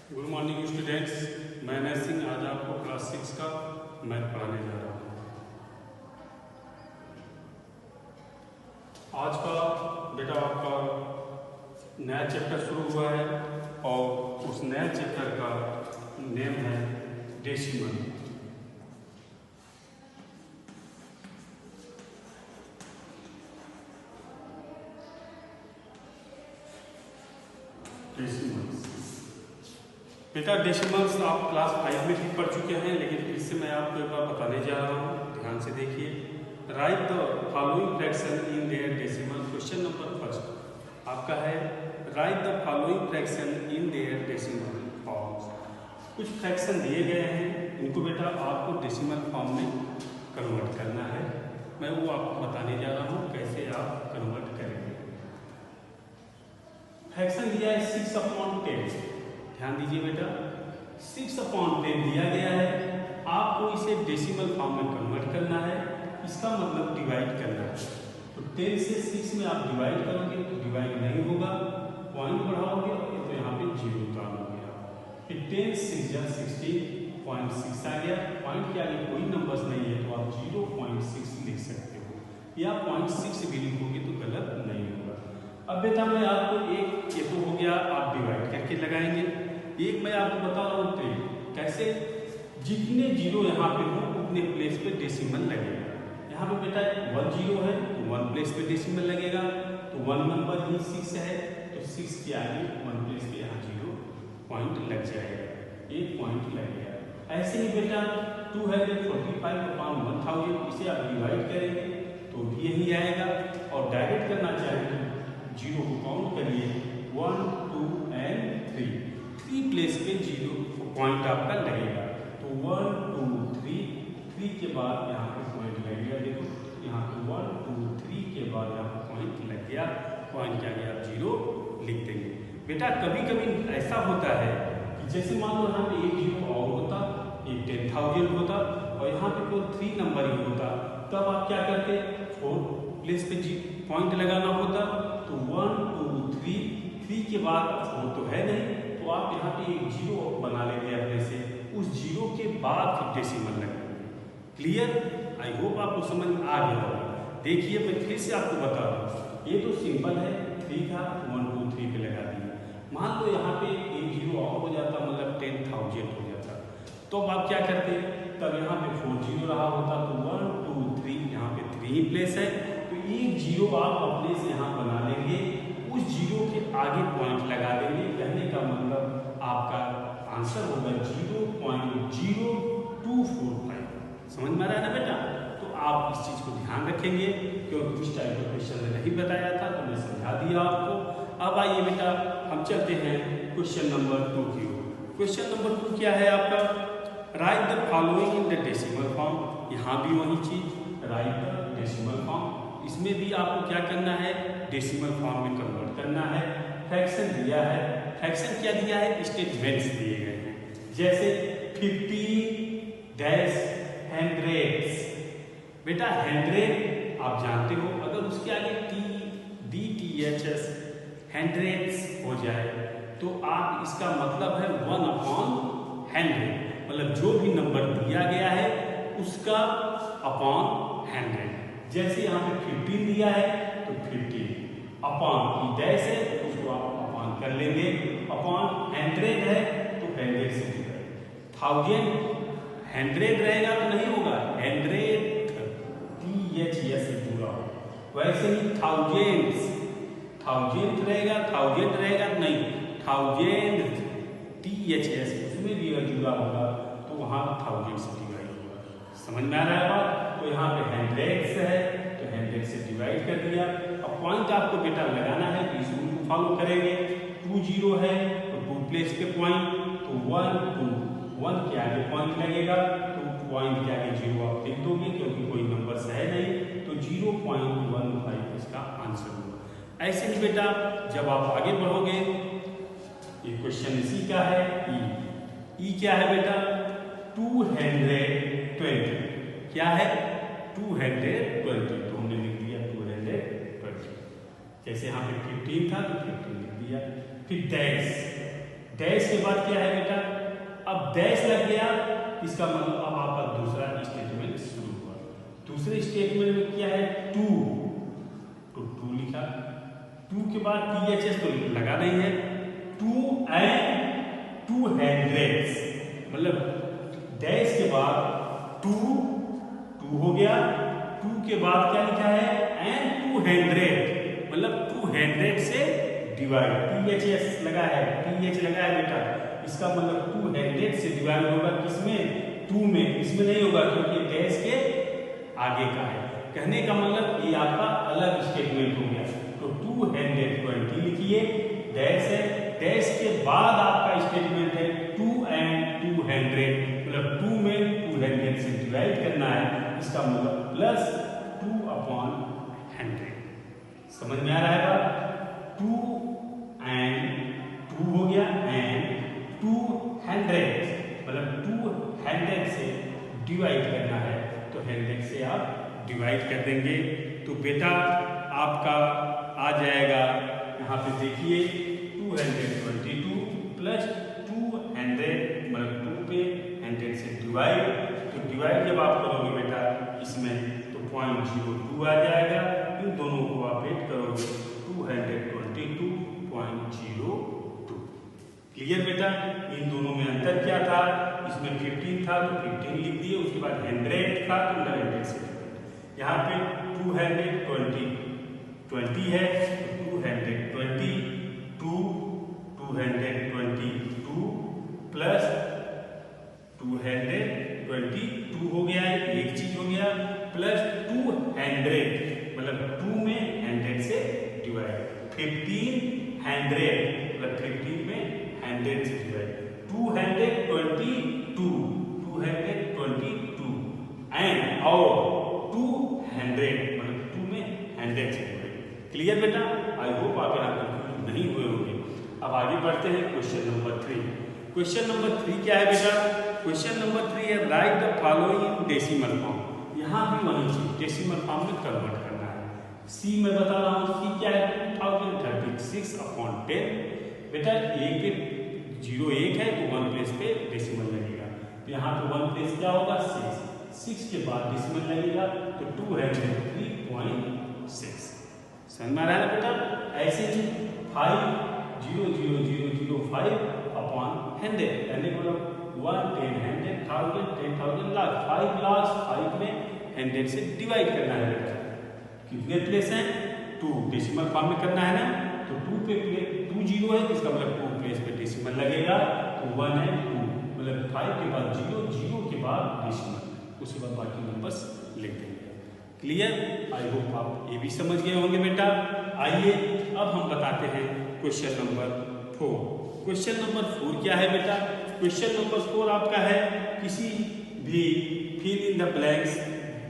Good morning students, मैं नैन सिंह आज आपको क्लास 6 का मैथ पढ़ाने जा रहा हूँ। आज का बेटा आपका नया चैप्टर शुरू हुआ है और उस नया चैप्टर का नेम है डेसिमल। बेटा डेसिमल्स आप क्लास 5 में भी पढ़ चुके हैं, लेकिन फिर से मैं आपको एक बार बताने जा रहा हूँ। ध्यान से देखिए। Right the following fraction in their decimal. Question number first आपका है right the following fraction in their decimal forms. कुछ फ्रैक्शन दिए गए हैं, इनको बेटा आपको डेसिमल फॉर्म में कन्वर्ट करना है। मैं वो आपको बताने जा रहा हूँ कैसे आप कन्वर्ट करेंगे। फ्रैक्शन दिया है 6/10। ध्यान दीजिए बेटा, 6/10 दिया गया है, आपको इसे डेसिमल फॉर्म में कन्वर्ट करना है। इसका मतलब डिवाइड करना है। तो 10 से 6 में आप डिवाइड करोगे तो डिवाइड नहीं होगा, पॉइंट बढ़ाओगे तो यहाँ पे 0 डालोगे। फिर 10 6 या 16.6 आ गया। पॉइंट के आगे कोई नंबर्स नहीं है तो आप 0.6 लिख सकते हो, या 0.6 भी लिखोगे तो गलत नहीं होगा। अब बेटा मैं आपको एक, ये तो हो गया आप डिवाइड करके लगाएंगे। एक मैं आपको बता रहा हूँ कैसे, जितने जीरो यहाँ पे हो उतने प्लेस पे डेसिमल लगेगा। यहाँ पे बेटा 1 0 है तो 1 प्लेस पे डेसिमल लगेगा, तो 1 नंबर ही 6 है तो 6 के आगे 1 प्लेस पे यहाँ 0 पॉइंट लग जाएगा, 1 पॉइंट लगेगा। ऐसे ही बेटा 245/1000, इसे आप डिवाइड करेंगे तो भी यही आएगा। और डायरेक्ट करना चाहें तो 0 को काउंट करिए, 1 2 and 3 प्लेस पे 0 पॉइंट आपका लगेगा। तो 1 2 3 के बाद यहाँ पे पॉइंट लगेगा। देखो यहाँ पे 1 2 3 के बाद यहाँ पॉइंट लग गया, पॉइंट के आगे आप 0 लिख देंगे। बेटा कभी कभी ऐसा होता है कि जैसे मान लो यहाँ पे एक 0 और होता, एक 10,000 होता और यहाँ पे कोई 3 नंबर ही होता, तब आप क्या करते, 4 प्लेस पे पॉइंट लगाना होता। तो 1 2 3 के बाद 4 तो है नहीं, तो आप यहाँ पे एक 0 बना लेंगे अपने से, उस 0 के बाद फिर डेसिमल लगेंगे। क्लियर? आई होप आपको समझ में आ गया होगा। देखिए मैं फिर से आपको बता रहा हूँ, ये तो सिंपल है, 3 था 1 2 3 पे लगा दिया। मान लो यहाँ पे एक 0 और हो जाता, मतलब 10,000 हो जाता, तो अब आप क्या करते, तब यहाँ पे 4 0 रहा होता, तो 1 2 3 यहाँ पे 3 ही प्लेस है, तो एक 0 आप अपने से यहाँ बना लेंगे, उस 0 के आगे पॉइंट लगा देंगे। कहने का मतलब आपका आंसर होगा 0.0245। समझ में आ रहा है ना बेटा? तो आप इस चीज को ध्यान रखेंगे, क्योंकि उस टाइप का क्वेश्चन ने नहीं बताया था तो मैं समझा दिया आपको। अब आइए बेटा हम चलते हैं क्वेश्चन नंबर 2 की ओर। क्वेश्चन नंबर 2 क्या है आपका, right the following in the decimal form. यहाँ भी वही चीज, राइट द डेसिमल फॉर्म। इसमें भी आपको क्या करना है, डेसिमल फॉर्म में कन्वर्ट करना है। फ्रैक्शन दिया है, फ्रैक्शन क्या दिया है, स्टेटमेंट्स दिए गए हैं, जैसे 50 हंड्रेड्स। बेटा 100 आप जानते हो, अगर उसके आगे DTHS हंड्रेड्स हो जाए तो आप, इसका मतलब है 1/100, मतलब जो भी नंबर दिया गया है उसका अपॉन 100। जैसे यहाँ पे 15 दिया है तो 15 अपॉन डैश है तो उसको आप अपॉन कर लेंगे, अपॉन 100 है तो 100 से डिवाइड। 1000 रहेगा तो नहीं होगा, 100 THS से जुड़ा हो। वैसे ही थाउजेंड रहेगा, 1000 रहेगा नहीं, 1000 THS उसमें भी जुड़ा होगा तो वहाँ 1000 से डिवाइड होगा। समझ में आ रहा है बात? तो यहाँ पे 100 है तो 100 से डिवाइड कर दिया। अब पॉइंट आपको बेटा लगाना है तो इस रूल को फॉलो करेंगे। 2 0 है तो 2 प्लेस पे पॉइंट, तो 1 2 1 के आगे पॉइंट लगेगा, तो पॉइंट के आगे 0 आप लिख दोगे क्योंकि कोई नंबर है नहीं, तो 0.15 इसका आंसर होगा। ऐसे ही बेटा जब आप आगे बढ़ोगे, ये क्वेश्चन इसी का है, ई क्या है बेटा, 220 क्या है, 220, तो हमने लिख दिया 220। जैसे यहाँ पे 15 था तो 15 लिख दिया। फिर डैश डैश के बाद क्या है बेटा, अब डैश लग गया, इसका मतलब अब आपका दूसरा स्टेटमेंट शुरू हुआ। दूसरे स्टेटमेंट में क्या है, टू, तो टू लिखा, टू के बाद THS तो लगा नहीं है, 2 and 200, मतलब डैश के बाद 2 हो गया, 2 के बाद क्या लिखा है, and 200, मतलब 200 से डिवाइड, THS लगा है, TH लगा है बेटा, इसका मतलब 200 से डिवाइड होगा किसमें, 2 में, इसमें नहीं होगा क्योंकि डैश के आगे का है। कहने का मतलब ये आपका अलग स्टेटमेंट हो गया। तो 220 लिखिए, डैश है, डैश के बाद आपका स्टेटमेंट है 2 and 200, मतलब 2 में 200 से डिवाइड करना है, इसका मतलब प्लस 2/100। समझ में आ रहा है बात, 2 and 2 हो गया and 200, मतलब 200 से डिवाइड करना है, तो 100 से आप डिवाइड कर देंगे, तो बेटा आपका आ जाएगा, यहाँ पे देखिए 222 प्लस 200, मतलब 2 पे 100 से डिवाइड, तो डिवाइड जब आप करोगे बेटा इसमें तो 0.02 आ जाएगा, इन दोनों को आप ऐड करोगे 222.02। क्लियर बेटा, इन दोनों में अंतर क्या था, इसमें 15 था तो 15 लिख दिए, उसके बाद 100 था तो 100 से, यहाँ पे 220 है तो 222 प्लस 222 हो गया है, एक चीज हो गया, प्लस 200, मतलब 2 में 100 से डिवाइड, 1500, मतलब 15 में 100 से डिवाइड, 222 एंड और 200, मतलब 2 में 100 से डिवाइड। क्लियर बेटा, आई होप आप यहाँ कंफ्यूज नहीं हुए होंगे। अब आगे बढ़ते हैं क्वेश्चन नंबर 3। क्वेश्चन नंबर 3 क्या है बेटा, क्वेश्चन नंबर 3 है right the following decimal form. यहाँ भी वही चीज डेसिमल फॉर्म में कन्वर्ट करना है। सी में बता रहा हूँ, सी क्या है 2036/10। बेटा एक पे 0 1 है तो 1 प्लेस पे डेसिमल लगेगा, तो यहाँ पे 1 प्लेस क्या होगा 6 के बाद डेसिमल लगेगा तो 203.6। समझ में आ रहा है बेटा, ऐसे ही 500,005/100, यानी मतलब 1 10 100,000 10,000 लाख, 5 लाख 5 में 100 से डिवाइड करना है बेटा। कितने प्लेस हैं 2, डेसिमल फॉर्म में करना है ना, तो 2 पे 2 0 है, इसका मतलब 2 प्लेस पे डेसिमल लगेगा, तो 1 है 2, मतलब 5 के बाद 0 0 के बाद डेसिमल, उसके बाद बाकी नंबर्स लिख देंगे। क्लियर, आई होप आप ये भी समझ गए होंगे बेटा। आइए अब हम बताते हैं क्वेश्चन नंबर 4। क्वेश्चन नंबर 4 क्या है बेटा, क्वेश्चन नंबर 4 आपका है किसी भी फिल इन द ब्लैंक्स,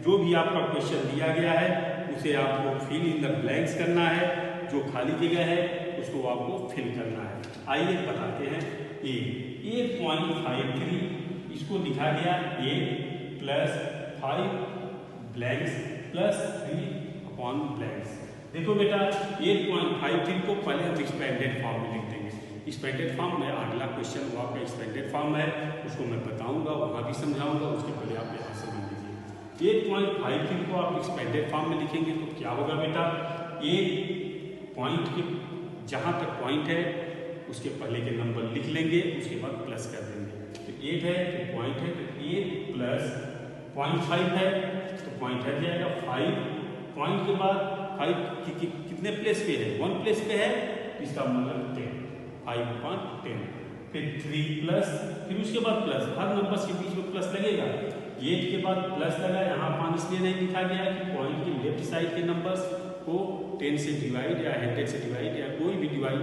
जो भी आपका क्वेश्चन दिया गया है उसे आपको फिल इन द ब्लैंक्स करना है, जो खाली जगह है उसको आपको फिल करना है। आइए बताते हैं। 8.53 इसको लिखा गया 8 प्लस 5 ब्लैंक्स प्लस 3 ब्लैंक्स। देखो बेटा 8.53 को पहले हम एक्सपेंडेड फॉर्म में लिख देंगे। एक्सपेंडेड फॉर्म में अगला क्वेश्चन वो आपका एक्सपेंडेड फॉर्म है, उसको मैं बताऊंगा, वहाँ भी समझाऊंगा, उसके पहले आप यहाँ समझ लीजिए। 8.53 को आप एक्सपेंडेड फॉर्म में लिखेंगे तो क्या होगा बेटा, एक पॉइंट के जहाँ तक पॉइंट है उसके पहले के नंबर लिख लेंगे, उसके बाद प्लस कर देंगे। तो 8 है तो पॉइंट है, तो 8 प्लस 0.5 है तो पॉइंट हट जाएगा 5, पॉइंट के बाद 5 कितने प्लेस पे है 1 प्लेस पे है, इसका मतलब 10, 5/10, फिर 3 प्लस, फिर उसके बाद प्लस, हर नंबर के बीच में प्लस लगेगा। 8 के बाद प्लस लगा, यहाँ 5 इसलिए नहीं लिखा गया कि पॉइंट के लेफ्ट साइड के नंबर्स को 10 से डिवाइड या 100 से डिवाइड या कोई भी डिवाइड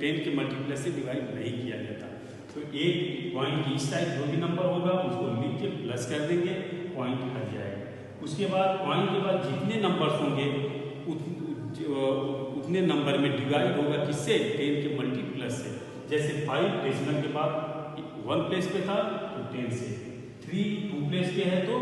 10 के मल्टीप्लस से डिवाइड नहीं किया जाता। तो एक पॉइंट की इस साइड जो भी नंबर होगा उसको लिख के प्लस कर देंगे, पॉइंट हट जाएगा। उसके बाद पॉइंट के बाद जितने नंबर्स होंगे उतने नंबर में डिवाइड होगा किससे, 10 के मल्टीप्लस से। जैसे 5 डेसिमल के बाद 1 प्लेस पे था तो 10 से, 3 2 प्लेस पे है तो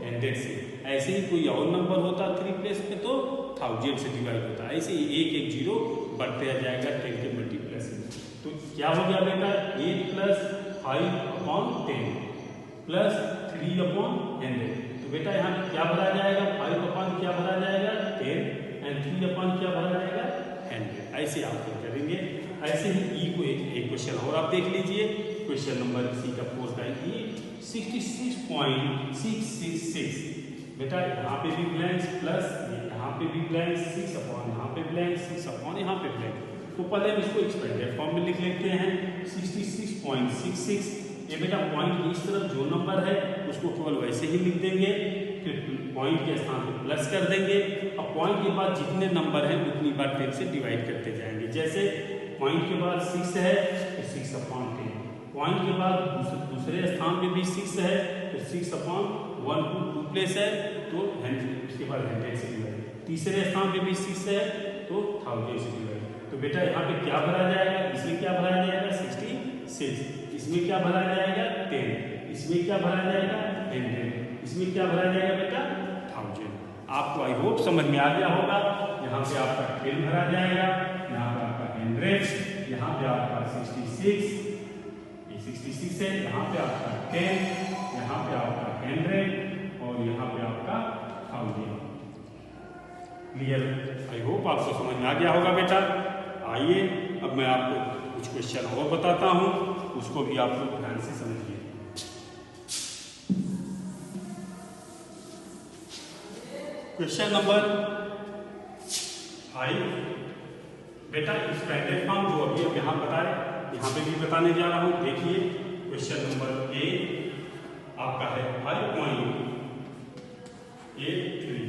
100 से, ऐसे ही कोई और नंबर होता 3 प्लेस पे तो 1000 से डिवाइड होता है। ऐसे एक एक जीरो बढ़ते जाएगा 10 के मल्टीप्लस में। तो क्या हो गया बेटा 8 प्लस 5/10 प्लस 3/100। तो बेटा यहाँ पे क्या भरा जाएगा 5 क्या भरा जाएगा 10 एंड 3 क्या भरा जाएगा 100। ऐसे आप क्या करेंगे। ऐसे ही ई को एक क्वेश्चन और आप देख लीजिए। क्वेश्चन नंबर सी का 4 का ई 66.666। बेटा यहाँ पे भी ब्लैंक्स प्लस यहाँ पे भी ब्लैंक्स 6/, यहाँ पे ब्लैंक 6/, यहाँ पे ब्लैंक। तो पहले हम इसको एक्सपेंडेड फॉर्म में लिख लेते हैं 66.66। ये बेटा पॉइंट की इस तरफ जो नंबर है उसको केवल वैसे ही लिख देंगे, फिर पॉइंट के स्थान पे प्लस कर देंगे। अब पॉइंट के बाद जितने नंबर हैं उतनी बार 10 से डिवाइड करते जाएंगे। जैसे पॉइंट के बाद 6 है तो 6/10, पॉइंट के बाद दूसरे स्थान पे भी 6 है तो 6/1 2 प्लेस है तो 100, उसके बाद 100 से डिवाइड। तीसरे स्थान पे भी 6 है तो 1000 से डिवाइड। तो बेटा यहाँ पे क्या भरा जाएगा, इसमें क्या भरा जाएगा 66, इसमें क्या भरा जाएगा 10, इसमें क्या भरा जाएगा 100, इसमें क्या भरा जाएगा बेटा 1000। आपको आई होप समझ में आ गया होगा। यहाँ पे आपका 10 भरा जाएगा, यहाँ पे आपका 100, यहाँ पे आपका 66, ये 66 है, यहाँ पे आपका 10, यहाँ पे आपका 100 और यहाँ पे आपका 1000। क्लियर? आई होप आपको समझ में आ गया होगा बेटा। आइए अब मैं आपको कुछ क्वेश्चन और बताता हूँ, उसको भी आप लोग ध्यान से समझिए। क्वेश्चन नंबर 5 बेटा एक्सपेंडेड फॉर्म जो अभी हम यहाँ बताए यहाँ पे भी बताने जा रहा हूँ। देखिए क्वेश्चन नंबर ए आपका है 5.83।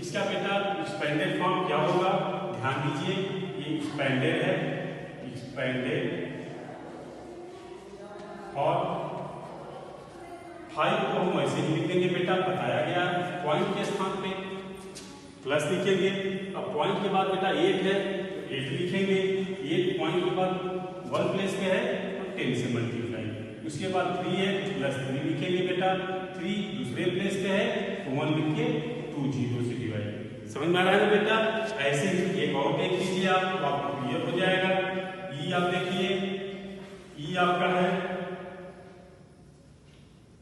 इसका बेटा एक्सपेंडेड फॉर्म क्या होगा, ध्यान दीजिए। ये एक्सपेंडेड है, एक्सपेंडेड और 5 को हम ऐसे ही लिख देंगे बेटा, बताया गया पॉइंट के स्थान पे प्लस लिखेंगे। अब पॉइंट के बाद बेटा 8 है तो 8 लिखेंगे। 8 पॉइंट के बाद 1 प्लेस पे है तो 10 से मल्टीप्लाई। उसके बाद 3 है प्लस 3 लिखेंगे बेटा, 3 दूसरे प्लेस पे है तो 1 लिख के 2 0 से डिवाइड। समझ में आ रहा है ना बेटा। ऐसे ही एक और देख लीजिए आप, तो आपको क्लियर हो जाएगा। ई आप देखिए, ई आपका है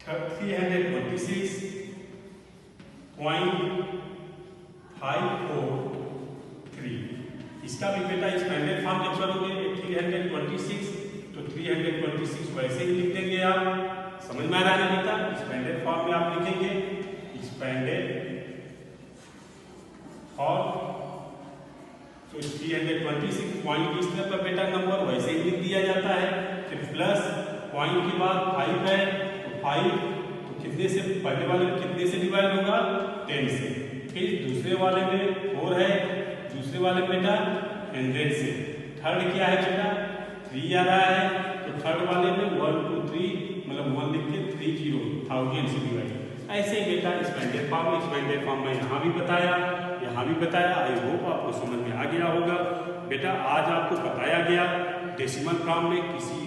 326.543। इसका भी बेटा एक्सपेंडेड फॉर्म जब करोगे 326 तो 326 वैसे ही लिख देंगे आप। समझ में आ रहा है ना बेटा। एक्सपेंडेड फॉर्म में आप लिखेंगे एक्सपेंडेड और तो 326 पॉइंट की तरफ का बेटा नंबर वैसे ही लिख दिया जाता है। फिर प्लस पॉइंट के बाद 5 है तो 5 तो कितने से, पहले वाले में कितने से डिवाइड होगा 10 से। फिर दूसरे वाले में 4 है, दूसरे वाले में बेटा 100 से। थर्ड क्या है बेटा 3 आ रहा है तो थर्ड वाले में 1 2 3 मतलब 1 लिख के 30 1000 से डिवाइड। ऐसे ही बेटा एक्सपेंडेड फॉर्म में यहाँ भी बताया, यहाँ भी बताया। आई होप आपको समझ में आ गया होगा बेटा। आज आपको बताया गया डेसिमल फॉर्म में किसी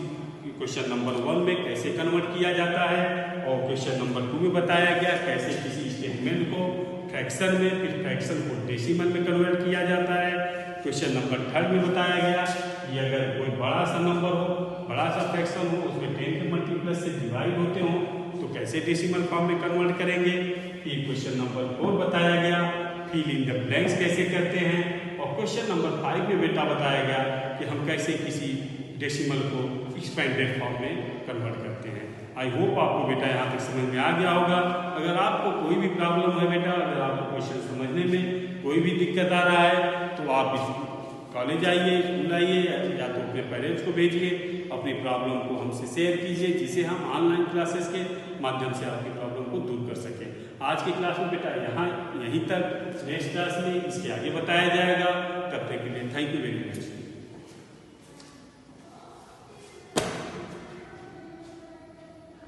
क्वेश्चन नंबर 1 में कैसे कन्वर्ट किया जाता है, और क्वेश्चन नंबर 2 में बताया गया कैसे किसी स्टेटमेंट को फ्रैक्शन में, फिर फ्रैक्शन को डेसिमल में कन्वर्ट किया जाता है। क्वेश्चन नंबर 3 में बताया गया कि अगर कोई बड़ा सा नंबर हो, बड़ा सा फ्रैक्शन हो, उसमें 10 के मल्टीप्लस से डिवाइड होते हो तो कैसे डेसिमल फॉर्म में कन्वर्ट करेंगे। ये क्वेश्चन नंबर 4 बताया गया फिल इन द ब्लैंक्स कैसे करते हैं। और क्वेश्चन नंबर 5 में बेटा बताया गया कि हम कैसे किसी डेसिमल को एक्सपेंडेड फॉर्म में कन्वर्ट करते हैं। आई होप आपको बेटा यहाँ तक समझ में आ गया होगा। अगर आपको कोई भी प्रॉब्लम है बेटा, अगर आपको क्वेश्चन समझने में कोई भी दिक्कत आ रहा है तो आप इस कॉलेज आइए, स्कूल आइए, या तो अपने पेरेंट्स को भेजिए, अपनी प्रॉब्लम को हमसे शेयर कीजिए, जिसे हम ऑनलाइन क्लासेस के माध्यम से आपकी प्रॉब्लम को दूर कर सकें। आज की क्लास में बेटा यहीं तक। नेक्स्ट क्लास में इसके आगे बताया जाएगा। तब तक के लिए थैंक यू वेरी मच।